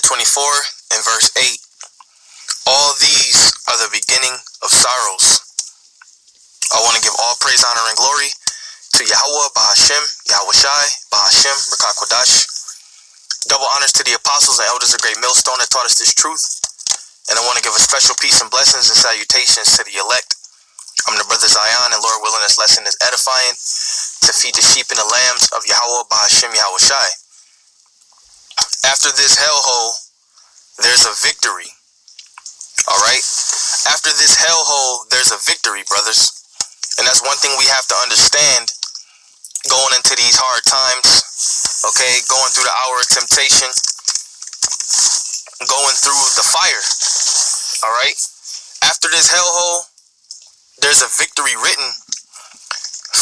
24 and verse 8. All these are the beginning of sorrows. I want to give all praise, honor, and glory to Yahweh, Bahashem, Yahweh Shai, Bahashem, Rakakwadash. Double honors to the apostles and elders of Great Millstone that taught us this truth. And I want to give a special peace and blessings and salutations to the elect. I'm the brother Zion, and Lord willing, this lesson is edifying to feed the sheep and the lambs of Yahweh, Bahashem, Yahweh Shai. After this hellhole, there's a victory. All right? After this hellhole, there's a victory, brothers. And that's one thing we have to understand going into these hard times, okay? Going through the hour of temptation, going through the fire, all right? After this hellhole, there's a victory written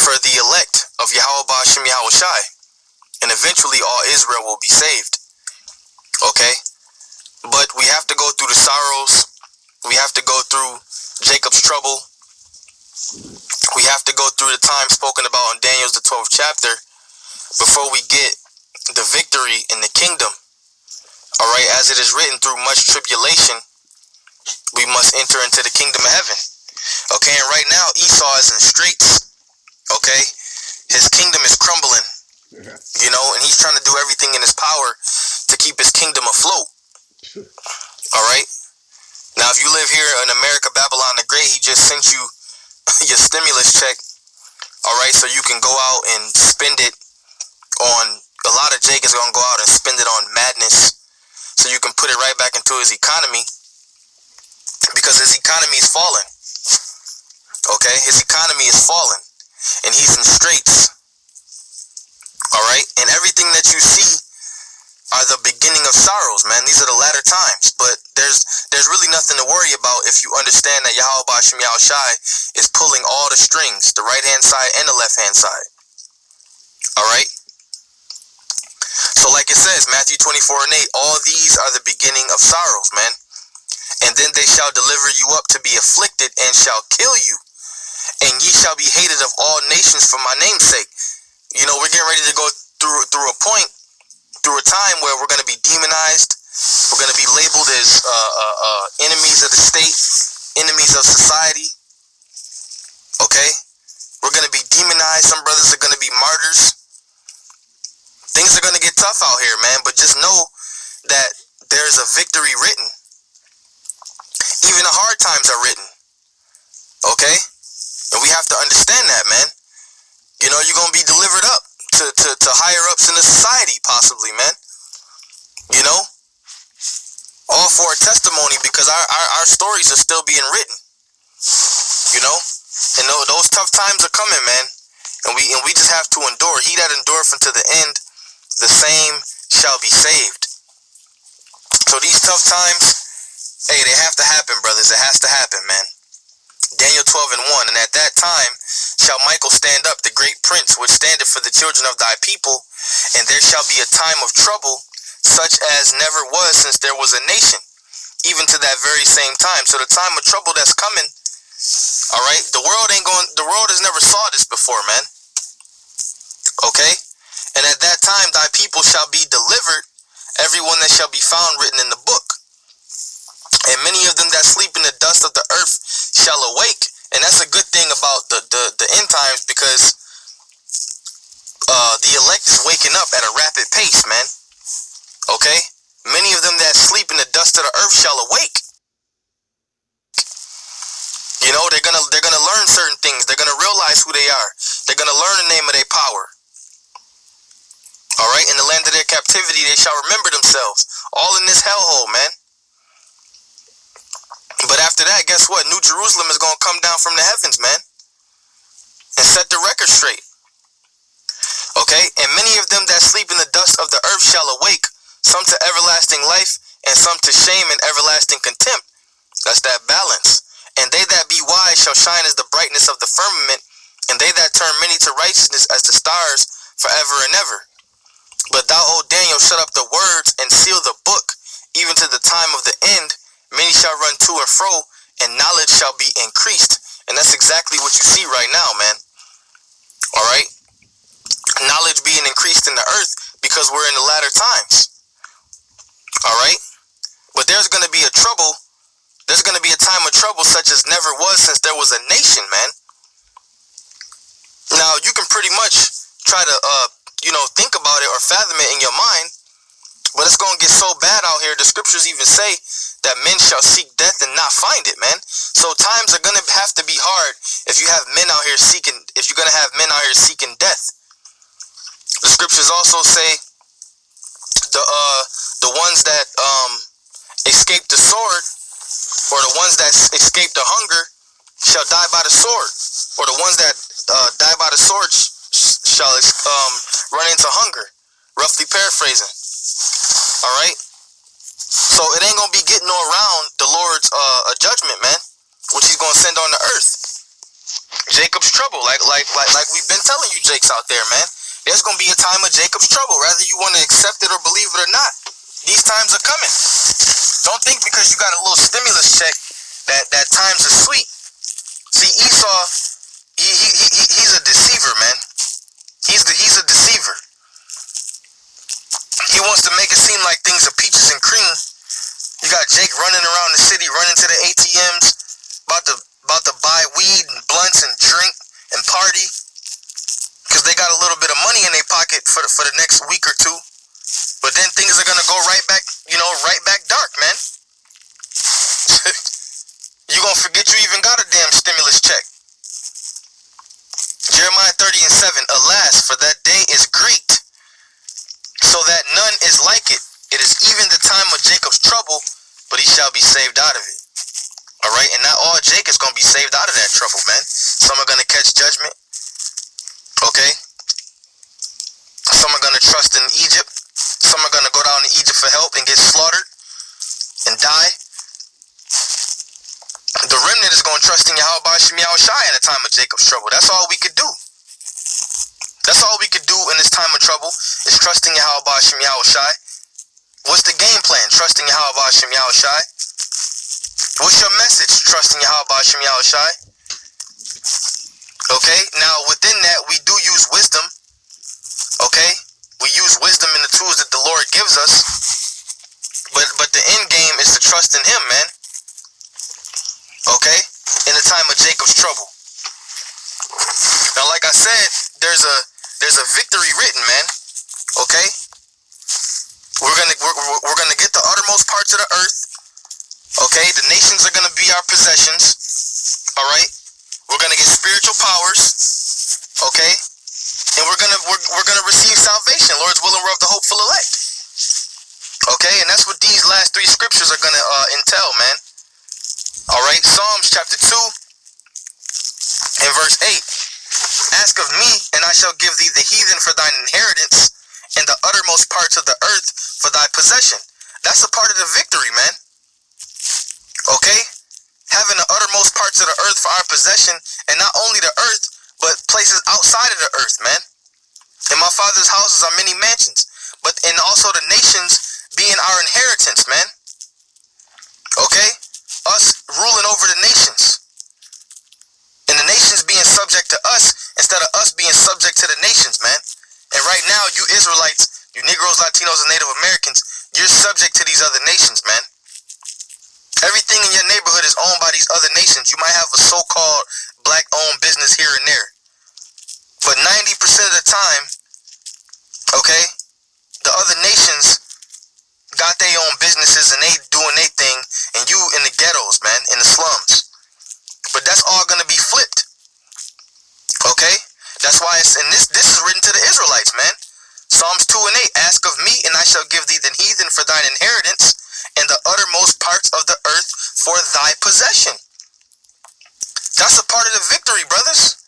for the elect of Yahweh Bahashem Yahweh Shai. And eventually all Israel will be saved, okay? But we have to go through the sorrows. We have to go through Jacob's trouble. We have to go through the time spoken about in Daniel's the 12th chapter before we get the victory in the kingdom. All right, as it is written, through much tribulation, we must enter into the kingdom of heaven. Okay, and right now Esau is in straits. Okay, his kingdom is crumbling, you know, and he's trying to do everything in his power to keep his kingdom afloat. All right, now if you live here in America, Babylon the Great, he just sent you your stimulus check, all right, so you can go out and spend it on, a lot of Jake is going to go out and spend it on madness, so you can put it right back into his economy, because his economy is falling, okay, his economy is falling, and he's in straits, all right, and everything that you see are the beginning of sorrows, man. These are the latter times, but there's really nothing to worry about if you understand that Yahweh Bahashem Yahweh Shai is pulling all the strings, the right-hand side and the left-hand side. All right? So like it says, Matthew 24 and 8, all these are the beginning of sorrows, man. And then they shall deliver you up to be afflicted and shall kill you. And ye shall be hated of all nations for my name's sake. You know, we're getting ready to go through a point, through a time where we're going to be demonized. We're going to be labeled as enemies of the state, enemies of society. Okay? We're going to be demonized. Some brothers are going to be martyrs. Things are going to get tough out here, man. But just know that there's a victory written. Even the hard times are written. Okay? And we have to understand that, man. You know, you're going to be delivered up to higher ups in the society, possibly, man. You know? All for a testimony, because our stories are still being written. You know? And those tough times are coming, man. And we just have to endure. He that endureth unto the end, the same shall be saved. So these tough times, hey, they have to happen, brothers. It has to happen, man. Daniel 12 and 1, and at that time shall Michael stand up, the great prince, which standeth for the children of thy people, and there shall be a time of trouble, such as never was since there was a nation, even to that very same time. So the time of trouble that's coming, all right, the world has never saw this before, man. Okay? And at that time thy people shall be delivered, everyone that shall be found written in the book. And many of them that sleep in the dust of the earth shall awake. And that's a good thing about the end times, because the elect is waking up at a rapid pace, man. Okay? Many of them that sleep in the dust of the earth shall awake. You know, they're gonna learn certain things. They're gonna realize who they are. They're gonna learn the name of their power. All right? In the land of their captivity, they shall remember themselves. All in this hellhole, man. But after that, guess what? New Jerusalem is going to come down from the heavens, man, and set the record straight. Okay? And many of them that sleep in the dust of the earth shall awake, some to everlasting life, and some to shame and everlasting contempt. That's that balance. And they that be wise shall shine as the brightness of the firmament, and they that turn many to righteousness as the stars forever and ever. But thou, O Daniel, shut up the words and seal the book, even to the time of the end. Many shall run to and fro, and knowledge shall be increased. And that's exactly what you see right now, man. All right? Knowledge being increased in the earth because we're in the latter times. All right? there's going to be a trouble, there's going to be a time of trouble such as never was since there was a nation, man. Now, you can pretty much try to, think about it or fathom it in your mind, but it's going to get so bad out here. The scriptures even say that men shall seek death and not find it, man. So times are going to have to be hard if you have men out here seeking, if you're going to have men out here seeking death. The scriptures also say the ones that escape the sword, or the ones that escape the hunger, shall die by the sword, or the ones that die by the sword shall run into hunger. Roughly paraphrasing. All right. So it ain't gonna be getting no around the Lord's judgment, man, which He's gonna send on the earth. Jacob's trouble, like we've been telling you, Jakes out there, man. There's gonna be a time of Jacob's trouble, whether you want to accept it or believe it or not. These times are coming. Don't think because you got a little stimulus check that times are sweet. See, Esau, he's a deceiver, man. He's a deceiver. He wants to make it seem like things are peaches and cream. You got Jake running around the city, running to the ATMs, about to buy weed and blunts and drink and party, because they got a little bit of money in their pocket for the next week or two. But then things are gonna go right back, right back dark, man. You gonna forget you even got a damn stimulus check. Jeremiah 30:7. Alas, for that day is great, so that none is like it. It is even the time of Jacob's trouble, but he shall be saved out of it. All right, and not all Jake is gonna be saved out of that trouble, man. Some are gonna catch judgment. Okay. Some are gonna trust in Egypt. Some are gonna go down to Egypt for help and get slaughtered and die. The remnant is gonna trust in Yahweh Shem Yahushai in a time of Jacob's trouble. That's all we could do. That's all we could do in this time of trouble is trusting Yahweh Shem Yahushai. What's the game plan? Trusting Yahweh Shem Yahushai. What's your message? Trusting Yahweh Shem Yahushai. Okay, now within that we do use wisdom. Okay, we use wisdom in the tools that the Lord gives us. But the end game is to trust in Him, man. Okay, in the time of Jacob's trouble. Now, like I said, there's a victory written, man. Okay, we're gonna get the uttermost parts of the earth. Okay, the nations are gonna be our possessions. All right, we're gonna get spiritual powers. Okay, and we're gonna receive salvation. Lord's willing, we're of the hopeful elect. Okay, and that's what these last three scriptures are gonna entail, man. All right, Psalms chapter 2 and verse 8. Ask of me, and I shall give thee the heathen for thine inheritance, and the uttermost parts of the earth for thy possession. That's a part of the victory, man. Okay? Having the uttermost parts of the earth for our possession, and not only the earth, but places outside of the earth, man. In my Father's houses are many mansions, but and also the nations being our inheritance, man. Okay? Us ruling over the nations. And the nations being subject to us instead of us being subject to the nations, man. And right now, you Israelites, you Negroes, Latinos, and Native Americans, you're subject to these other nations, man. Everything in your neighborhood is owned by these other nations. You might have a so-called black-owned business here and there. But 90% of the time, okay, the other nations got their own businesses and they doing their thing, and you in the ghettos, man, in the slums. But that's all gonna be flipped. Okay? That's why it's and this is written to the Israelites, man. Psalms 2 and 8. Ask of me, and I shall give thee the heathen for thine inheritance, and the uttermost parts of the earth for thy possession. That's a part of the victory, brothers.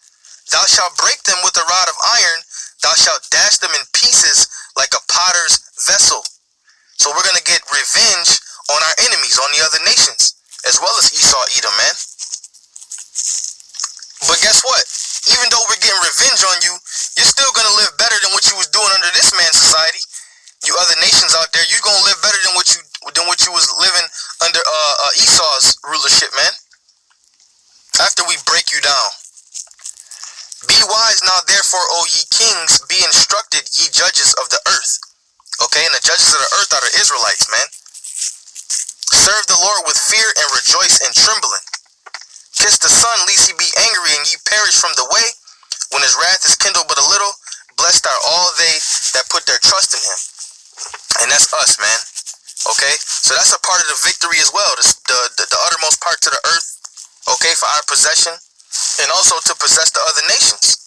Thou shalt break them with a rod of iron, thou shalt dash them in pieces like a potter's vessel. So we're gonna get revenge on our enemies, on the other nations, as well as Esau, Edom, man. But guess what? Even though we're getting revenge on you, you're still gonna live better than what you was doing under this man's society. You other nations out there, you're gonna live better than what you was living under Esau's rulership, man. After we break you down. Be wise now, therefore, O ye kings, be instructed, ye judges of the earth. Okay, and the judges of the earth are the Israelites, man. Serve Lord with fear and rejoice and trembling. Kiss the Son, lest he be angry and ye perish from the way. When his wrath is kindled but a little, blessed are all they that put their trust in him. And that's us, man. Okay? So that's a part of the victory as well. The uttermost part to the earth, okay, for our possession. And also to possess the other nations.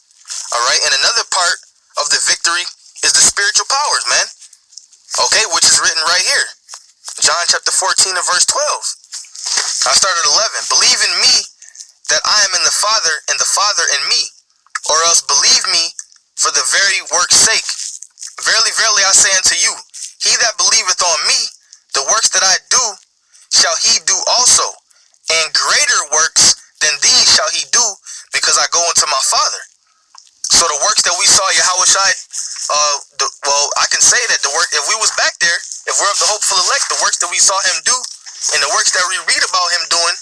Alright? And another part of the victory is the spiritual powers, man. Okay? Which is written right here. John chapter 14 and verse 12. I started 11. Believe in me that I am in the Father and the Father in me. Or else believe me for the very work's sake. Verily, verily, I say unto you, he that believeth on me, the works that I do, shall he do also. And greater works than these shall he do, because I go unto my Father. So the works that we saw Yahushua, well, I can say that the work, if we was back there, if we're of the hopeful elect, the works that we saw him do, and the works that we read about him doing,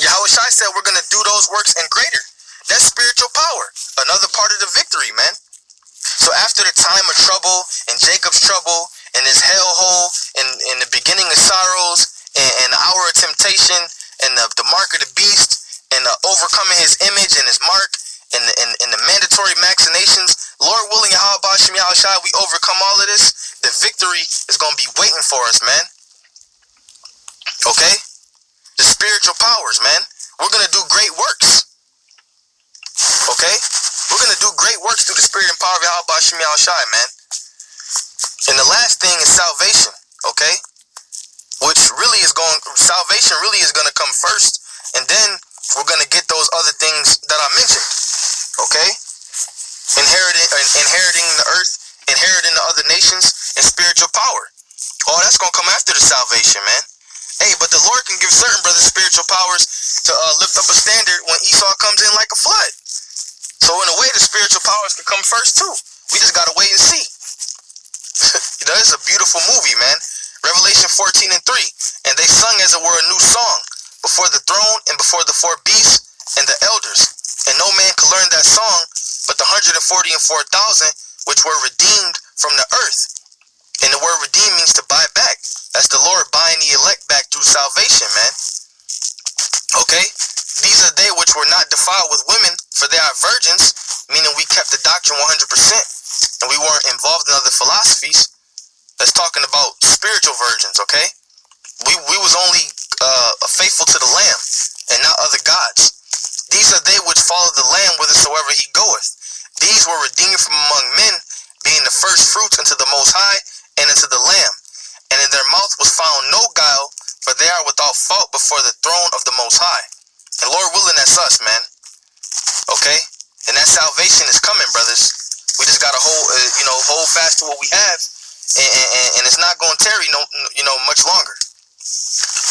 Yahushua said we're going to do those works and greater. That's spiritual power. Another part of the victory, man. So after the time of trouble, and Jacob's trouble, and his hellhole, and the beginning of sorrows, and the hour of temptation, and the mark of the beast, and overcoming his image and his mark, and the mandatory vaccinations, Lord willing, Yahweh Ba'ashem Yahushua, we overcome all of this, the victory is going to be waiting for us, man. Okay? The spiritual powers, man. We're going to do great works. Okay? We're going to do great works through the spirit and power of Yahweh Ba'ashem Yahushua, man. And the last thing is salvation, okay? Which really is salvation really is going to come first, and then we're going to get those other things that I mentioned, okay? Inheriting the earth, inheriting the other nations, and spiritual power. Oh, that's going to come after the salvation, man. Hey, but the Lord can give certain brothers spiritual powers to lift up a standard when Esau comes in like a flood. So in a way, the spiritual powers can come first too. We just got to wait and see. That is a beautiful movie, man. Revelation 14 and 3. And they sung as it were a new song before the throne and before the four beasts and the elders. And no man could learn that song but the 144,000 which were redeemed from the earth. And the word redeem means to buy back. That's the Lord buying the elect back through salvation, man. Okay? These are they which were not defiled with women, for they are virgins, meaning we kept the doctrine 100%, and we weren't involved in other philosophies. That's talking about spiritual virgins, okay? We was only faithful to the Lamb, and not other gods. These are they which follow the Lamb whithersoever he goeth. These were redeemed from among men, being the first fruits unto the Most High, and unto the Lamb. And in their mouth was found no guile, for they are without fault before the throne of the Most High. And Lord willing, that's us, man. Okay? And that salvation is coming, brothers. We just gotta hold fast to what we have, and it's not going to tarry much longer.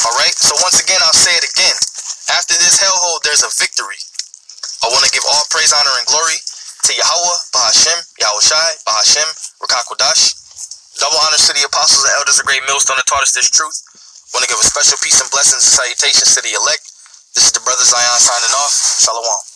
All right. So once again, I'll say it again. After this hellhole, there's a victory. I want to give all praise, honor, and glory to Yahweh, Ba'ashem, Yahushai, Ba'ashem, Rakakwadash. Double honors to the apostles and elders of Great Millstone that taught us this truth. Want to give a special peace and blessings and salutations to the elect. This is the Brother Zion signing off. Shalom.